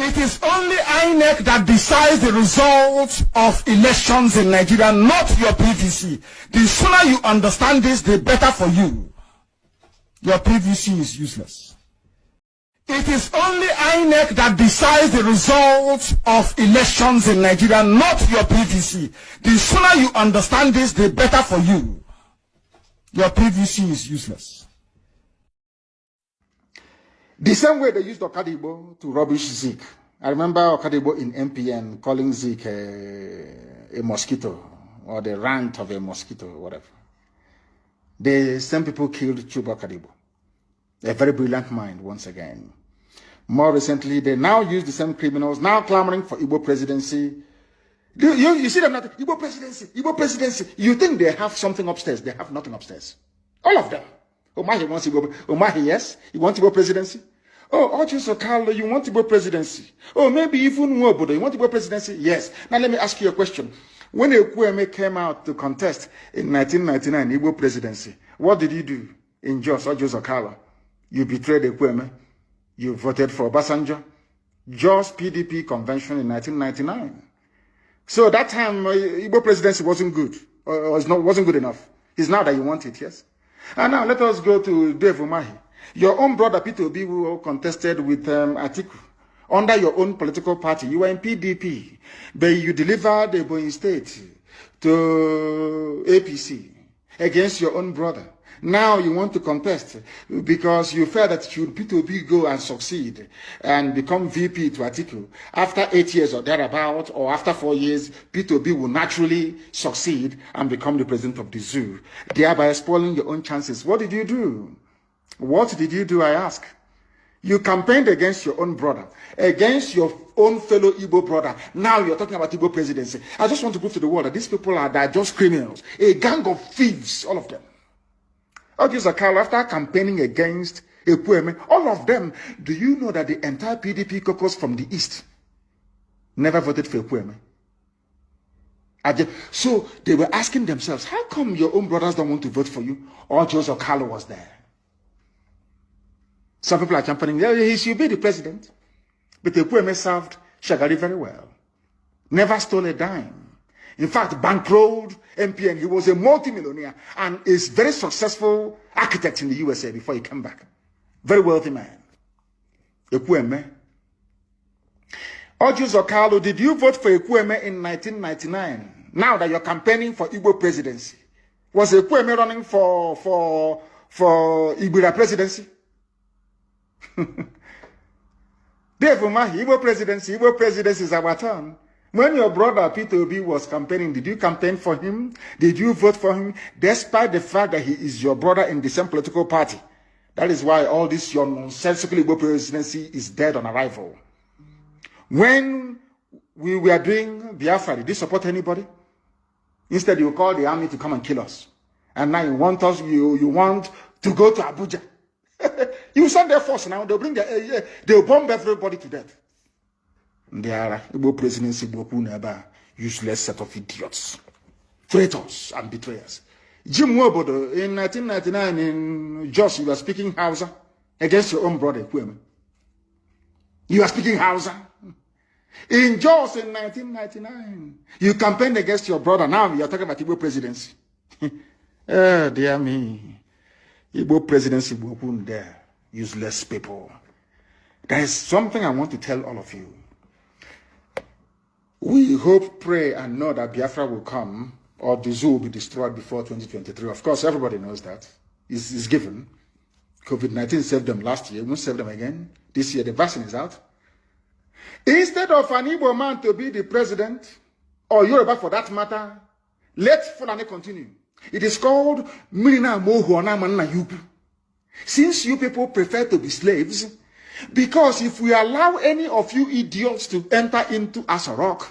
It is only INEC that decides the results of elections in Nigeria, not your PVC. The sooner you understand this, the better for you. Your PVC is useless. It is only INEC that decides the results of elections in Nigeria, not your PVC. The sooner you understand this, the better for you. Your PVC is useless. The same way they used Okadibo to rubbish Zeke. I remember Okadibo in MPN calling Zeke a mosquito, or the rant of a mosquito, or whatever. The same people killed Chuba Okadibo. A very brilliant mind, once again. More recently, they now use the same criminals, now clamoring for Igbo presidency. You see them not, Igbo presidency, Igbo presidency. You think they have something upstairs. They have nothing upstairs. All of them. Omahi wants Igbo. Omahi, yes. You want Igbo presidency? Oh, Ochiso Carlo, you want Igbo presidency? Oh, maybe even Nwobodo, you want Igbo presidency? Yes. Now let me ask you a question. When Ekwueme came out to contest in 1999 Igbo presidency, what did you do in Jos, Ochiso Carlo? You betrayed Ekwueme. You voted for Obasanjo. Jos PDP convention in 1999. So that time, Igbo presidency wasn't good, or wasn't good enough. It's now that you want it, yes? And now let us go to Dave Umahi. Your own brother Peter Obi, who contested with Atiku under your own political party. You were in PDP, but you delivered Ebonyi State to APC against your own brother. Now you want to contest because you felt that should Peter Obi go and succeed and become VP to Atiku, after 8 years or thereabout, or after 4 years, Peter Obi will naturally succeed and become the president of the zoo, thereby spoiling your own chances. What did you do? What did you do, I ask? You campaigned against your own brother, against your own fellow Igbo brother. Now you're talking about Igbo presidency. I just want to prove to the world that these people are just criminals, a gang of thieves, all of them. After campaigning against Ekwueme, all of them, do you know that the entire PDP caucus from the East never voted for Ekwueme? So they were asking themselves, how come your own brothers don't want to vote for you? Or Joseph Carlo was there. Some people are championing, yeah, he should be the president. But Ekwueme served Shagari very well. Never stole a dime. In fact, bankrolled MPN. He was a multimillionaire and is very successful architect in the USA before he came back. Very wealthy man. Ekwueme. Ojuzo Carlo, did you vote for Ekwueme in 1999? Now that you're campaigning for Igbo presidency, was Ekwueme running for Igbo presidency? Dave Umahi, Igbo presidency is our turn. When your brother Peter Obi was campaigning, did you campaign for him? Did you vote for him? Despite the fact that he is your brother in the same political party. That is why all this your nonsensical Igbo presidency is dead on arrival. When we were doing Biafra, did you support anybody? Instead, you call the army to come and kill us. And now you want us, you want to go to Abuja. You send their force now, they'll bomb everybody to death. They are Igbo presidency, useless set of idiots, traitors and betrayers. Jim Nwobodo, in 1999 in Jos, you were speaking Hausa against your own brother, Ekwueme. You are speaking Hausa. In Jos in 1999, you campaigned against your brother. Now you are talking about Igbo presidency. Oh, dear me. Igbo presidency, there, useless people. There is something I want to tell all of you. We hope, pray, and know that Biafra will come, or the zoo will be destroyed before 2023. Of course, everybody knows that. It's given. COVID-19 saved them last year. We won't save them again. This year, the vaccine is out. Instead of an Igbo man to be the president, or Yoruba for that matter, let Fulani continue. It is called Mirina Mohuana Manna Yubu. Since you people prefer to be slaves, because if we allow any of you idiots to enter into Asarok,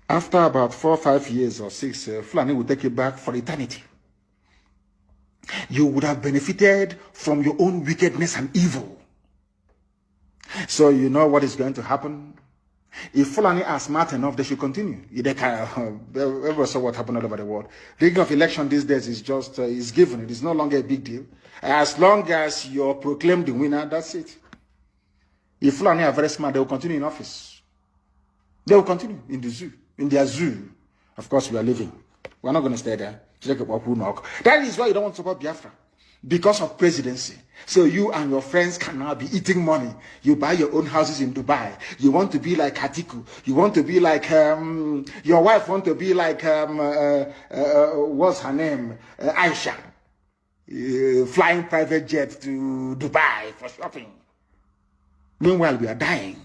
after about 4 or 5 years or 6, Fulani will take you back for eternity. You would have benefited from your own wickedness and evil. So you know what is going to happen? If Fulani are smart enough, they should continue. They can. Everyone saw what happened all over the world. The rigging of election these days is just is given. It is no longer a big deal. As long as you're proclaimed the winner, that's it. If Fulani are very smart, they will continue in office. They will continue in the zoo, in their zoo. Of course, we are living. We're not going to stay there. That is why you don't want to support Biafra. Because of presidency. So you and your friends can now be eating money. You buy your own houses in Dubai. You want to be like Hatiku. You want to be like, your wife want to be like, what's her name? Aisha. Flying private jet to Dubai for shopping. Meanwhile, we are dying.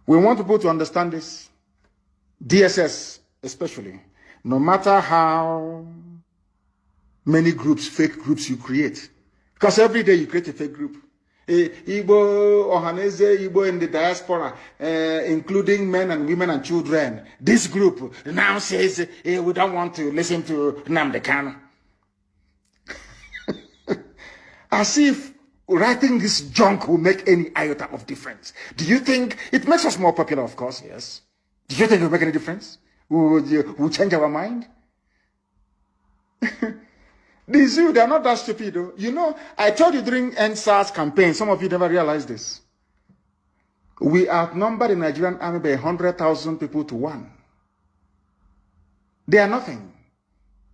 We want people to understand this. DSS especially, no matter how many groups, fake groups you create, because every day you create a fake group. Igbo, Ohanese, Igbo in the diaspora, including men and women and children. This group now says we don't want to listen to Nnamdi Kanu. As if writing this junk will make any iota of difference. Do you think it makes us more popular? Of course, yes. Do you think it will make any difference? Will change our mind? The zoo, they are not that stupid, though. You know, I told you during NSAS campaign, some of you never realized this. We outnumbered the Nigerian army by 100,000 people to 1. They are nothing.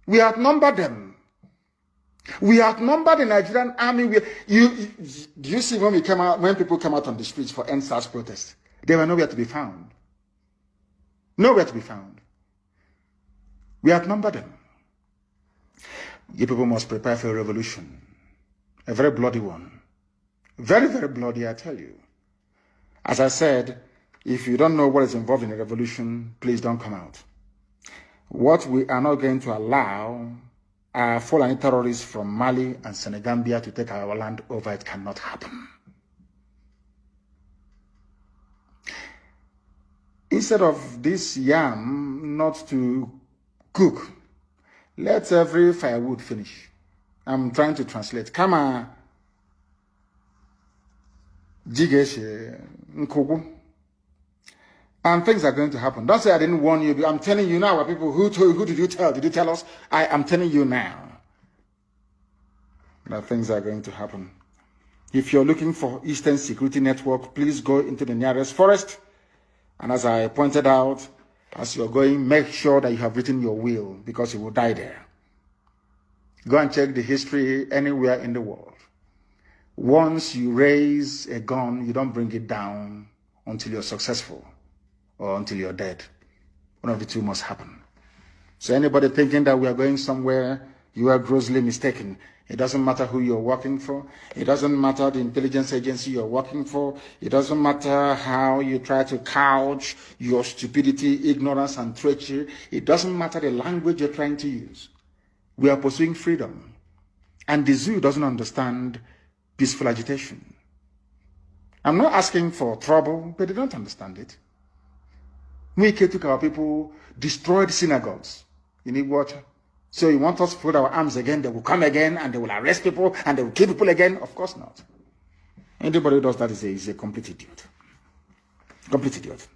We outnumbered them. We outnumbered the Nigerian army. Do you see when people came out on the streets for NSAS protests? They were nowhere to be found. Nowhere to be found. We outnumber them. You people must prepare for a revolution. A very bloody one. Very, very bloody, I tell you. As I said, if you don't know what is involved in a revolution, please don't come out. What we are not going to allow are Fulani terrorists from Mali and Senegambia to take our land over. It cannot happen. Instead of this yam not to cook, let every firewood finish. I'm trying to translate. Kama jigeshe nkogu. And things are going to happen. Don't say I didn't warn you. I'm telling you now, people. Who did you tell? Did you tell us? I am telling you now that things are going to happen. If you're looking for Eastern Security Network, please go into the nearest forest. And as I pointed out, as you're going, make sure that you have written your will, because you will die there. Go and check the history anywhere in the world. Once you raise a gun, you don't bring it down until you're successful or until you're dead. One of the two must happen. So anybody thinking that we are going somewhere, you are grossly mistaken. It doesn't matter who you're working for. It doesn't matter the intelligence agency you're working for. It doesn't matter how you try to couch your stupidity, ignorance, and treachery. It doesn't matter the language you're trying to use. We are pursuing freedom. And the zoo doesn't understand peaceful agitation. I'm not asking for trouble, but they don't understand it. We took our people, destroyed synagogues. You need water. So you want us to put our arms again, they will come again, and they will arrest people, and they will kill people again? Of course not. Anybody who does that is a complete idiot. Complete idiot.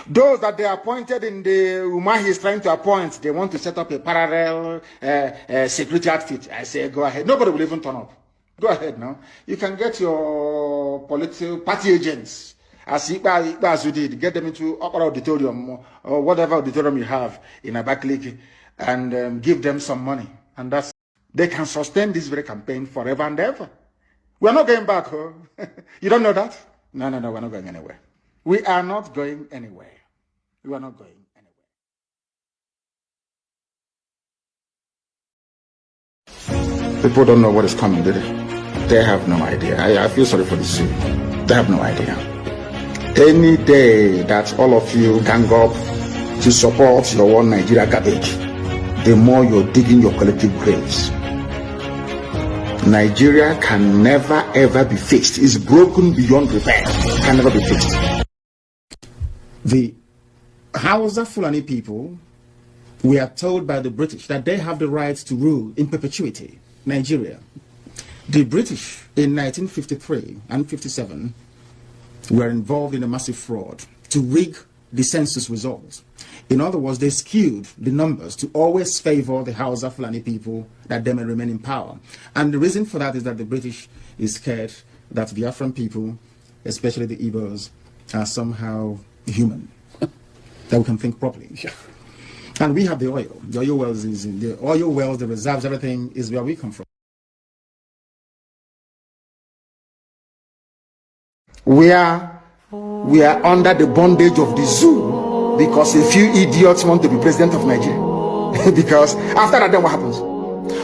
Those that they appointed in the Umahi is trying to appoint, they want to set up a parallel security outfit. I say, go ahead. Nobody will even turn up. Go ahead now. You can get your political party agents, as you did, get them into upper auditorium or whatever auditorium you have in Abakaliki, and give them some money. And they can sustain this very campaign forever and ever. We're not going back. Huh? You don't know that? No, we're not going anywhere. We are not going anywhere. We are not going anywhere. People don't know what is coming, do they? They have no idea. I feel sorry for the zoo. They have no idea. Any day that all of you gang up to support your one Nigeria garbage, the more you're digging your collective graves. Nigeria can never ever be fixed. It's broken beyond repair. It can never be fixed. The Hausa Fulani people, we are told by the British that they have the right to rule in perpetuity Nigeria. The British in 1953 and 57 were involved in a massive fraud to rig the census results. In other words, they skewed the numbers to always favor the Hausa Fulani people that they may remain in power. And the reason for that is that the British is scared that the Biafran people, especially the Igbos, are somehow human, that we can think properly. And we have the oil. The oil wells, the reserves, everything is where we come from. We are under the bondage of the zoo because a few idiots want to be president of Nigeria. Because after that, then what happens?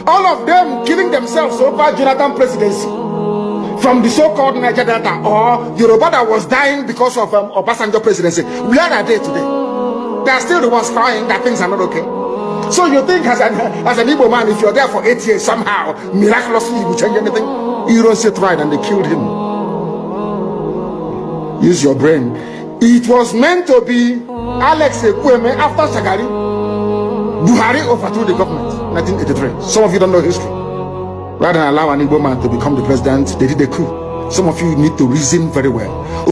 All of them killing themselves over Jonathan presidency from the so-called Niger Delta or Yoruba that was dying because of Obasanjo presidency. Where are they today? They are still the ones crying that things are not okay. So you think as an Igbo man, if you're there for 8 years, somehow, miraculously, you will change anything? You don't sit right, and they killed him. Use your brain. It was meant to be Alex Ekweme after Shagari. Buhari overthrew the government in 1983. Some of you don't know history. Rather than allow an Igbo man to become the president, they did a coup. Some of you need to reason very well.